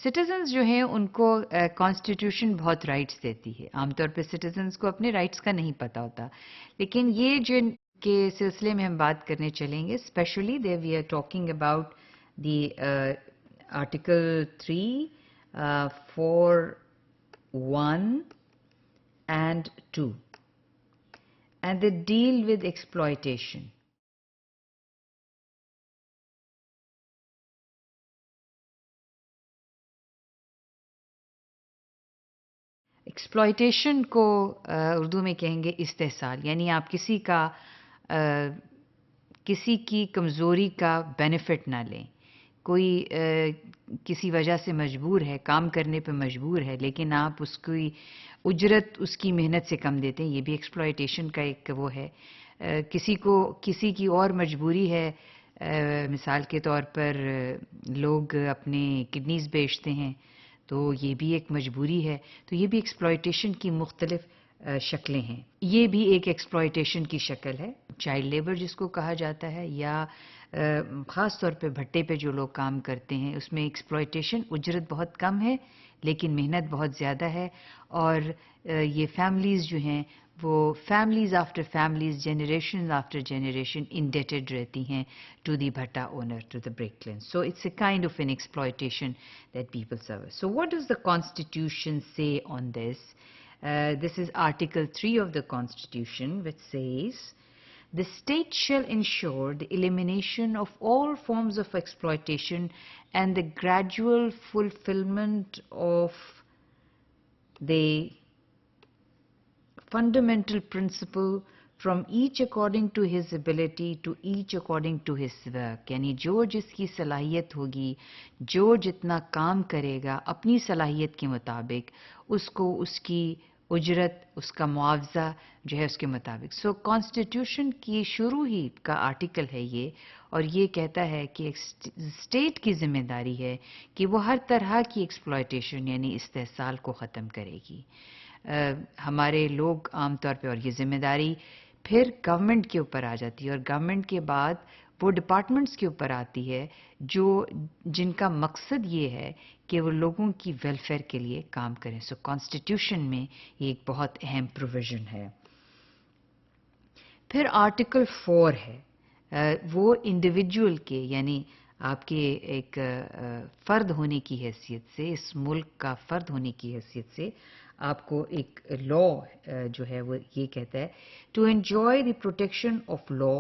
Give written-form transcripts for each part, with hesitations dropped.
Citizens جو ہیں ان کو کانسٹیٹیوشن بہت رائٹس دیتی ہے. عام طور پہ سٹیزنز کو اپنے رائٹس کا نہیں پتہ ہوتا، لیکن یہ جن کے سلسلے میں ہم بات کرنے چلیں گے specially they we are talking about the article 3 4 1 and 2 and they deal with exploitation. Exploitation کو اردو میں کہیں گے استحصال، یعنی آپ کسی کی کمزوری کا بینیفٹ نہ لیں. کوئی کسی وجہ سے مجبور ہے، کام کرنے پہ مجبور ہے، لیکن آپ اس کی اجرت اس کی محنت سے کم دیتے ہیں، یہ بھی ایکسپلائٹیشن کا ایک وہ ہے. کسی کی اور مجبوری ہے، مثال کے طور پر لوگ اپنے کڈنیز بیچتے ہیں تو یہ بھی ایک مجبوری ہے. تو یہ بھی ایکسپلائٹیشن کی مختلف شکلیں ہیں. یہ بھی ایک ایکسپلائٹیشن کی شکل ہے، چائلڈ لیبر جس کو کہا جاتا ہے، یا خاص طور پہ بھٹے پہ جو لوگ کام کرتے ہیں اس میں ایکسپلائٹیشن، اجرت بہت کم ہے لیکن محنت بہت زیادہ ہے. اور یہ فیملیز جو ہیں وہ families after families, generation after generation indebted رہتی ہیں to the bhatta owner, to the brick kiln. So it's a kind of an exploitation that people suffer. So what does the Constitution say on this? This is Article 3 of the Constitution, which says, "The state shall ensure the elimination of all forms of exploitation and the gradual fulfillment of the fundamental principle from each according to his ability to each according to his work." یعنی جو جس کی صلاحیت ہوگی، جو جتنا کام کرے گا اپنی صلاحیت کے مطابق، اس کو اس کی اجرت، اس کا معاوضہ جو ہے اس کے مطابق. سو کانسٹیٹیوشن کی شروع ہی کا آرٹیکل ہے یہ، اور یہ کہتا ہے کہ اسٹیٹ کی ذمہ داری ہے کہ وہ ہر طرح کی ایکسپلائٹیشن یعنی استحصال کو ختم کرے گی. ہمارے لوگ عام طور پہ، اور یہ ذمہ داری پھر گورنمنٹ کے اوپر آ جاتی ہے، اور گورنمنٹ کے بعد وہ ڈپارٹمنٹس کے اوپر آتی ہے جن کا مقصد یہ ہے کہ وہ لوگوں کی ویلفیئر کے لیے کام کریں. سو کانسٹیٹیوشن میں یہ ایک بہت اہم پروویژن ہے. پھر آرٹیکل 4 ہے، وہ انڈیویجول کے یعنی آپ کے ایک فرد ہونے کی حیثیت سے، اس ملک کا فرد ہونے کی حیثیت سے آپ کو ایک لا جو ہے وہ یہ کہتا ہے to enjoy the protection of law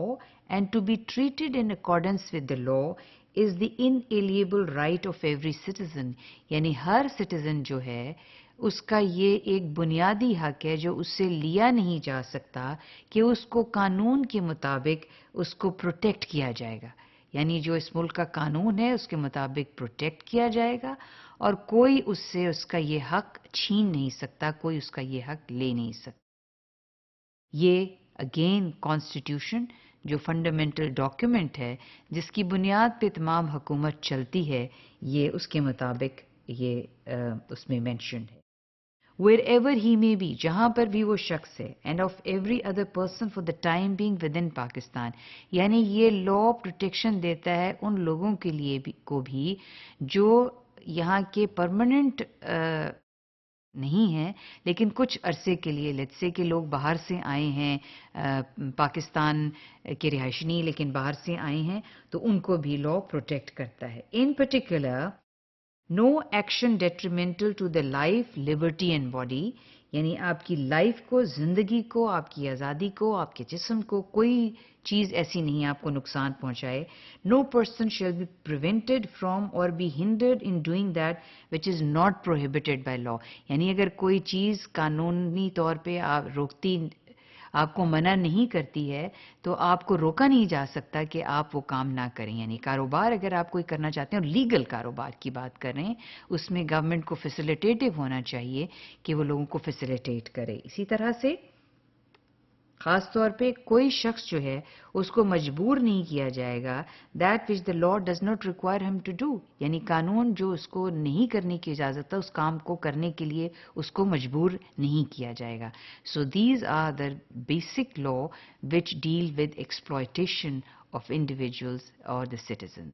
and to be treated in accordance with the law is the inalienable right of every citizen. یعنی ہر سٹیزن جو ہے اس کا یہ ایک بنیادی حق ہے جو اس سے لیا نہیں جا سکتا کہ اس کو قانون کے مطابق اس کو پروٹیکٹ کیا جائے گا. یعنی جو اس ملک کا قانون ہے اس کے مطابق پروٹیکٹ کیا جائے گا، اور کوئی اس سے اس کا یہ حق چھین نہیں سکتا، کوئی اس کا یہ حق لے نہیں سکتا. یہ اگین کانسٹیٹیوشن جو فنڈامنٹل ڈاکیومنٹ ہے جس کی بنیاد پہ تمام حکومت چلتی ہے، یہ اس کے مطابق یہ اس میں مینشن ہے. wherever he may be، جہاں پر بھی وہ شخص ہے، and of every other person for the time being within Pakistan. یعنی یہ لا پروٹیکشن دیتا ہے ان لوگوں کے لیے کو بھی جو یہاں کے پرماننٹ نہیں ہیں لیکن کچھ عرصے کے لیے، لیٹس سے کہ لوگ باہر سے آئے ہیں، پاکستان کے رہائشی نہیں لیکن باہر سے آئے ہیں، تو ان کو بھی لا پروٹیکٹ کرتا ہے. In particular no action detrimental to the life, liberty and body, یعنی آپ کی لائف کو، زندگی کو، آپ کی آزادی کو، آپ کے جسم کو کوئی چیز ایسی نہیں آپ کو نقصان پہنچائے. No person shall be prevented from or be hindered in doing that which is not prohibited by law. یعنی اگر کوئی چیز قانونی طور پہ آپ کو منع نہیں کرتی ہے تو آپ کو روکا نہیں جا سکتا کہ آپ وہ کام نہ کریں. یعنی کاروبار اگر آپ کوئی کرنا چاہتے ہیں، اور لیگل کاروبار کی بات کر رہے ہیں، اس میں گورنمنٹ کو فیسیلیٹیٹو ہونا چاہیے کہ وہ لوگوں کو فیسیلیٹیٹ کرے. اسی طرح سے خاص طور پہ کوئی شخص جو ہے اس کو مجبور نہیں کیا جائے گا that which the law does not require ہم ٹو ڈو. یعنی قانون جو اس کو نہیں کرنے کی اجازت ہے اس کام کو کرنے کے لیے اس کو مجبور نہیں کیا جائے گا. So these are the basic law which deal with exploitation of individuals اور دا سٹیزن.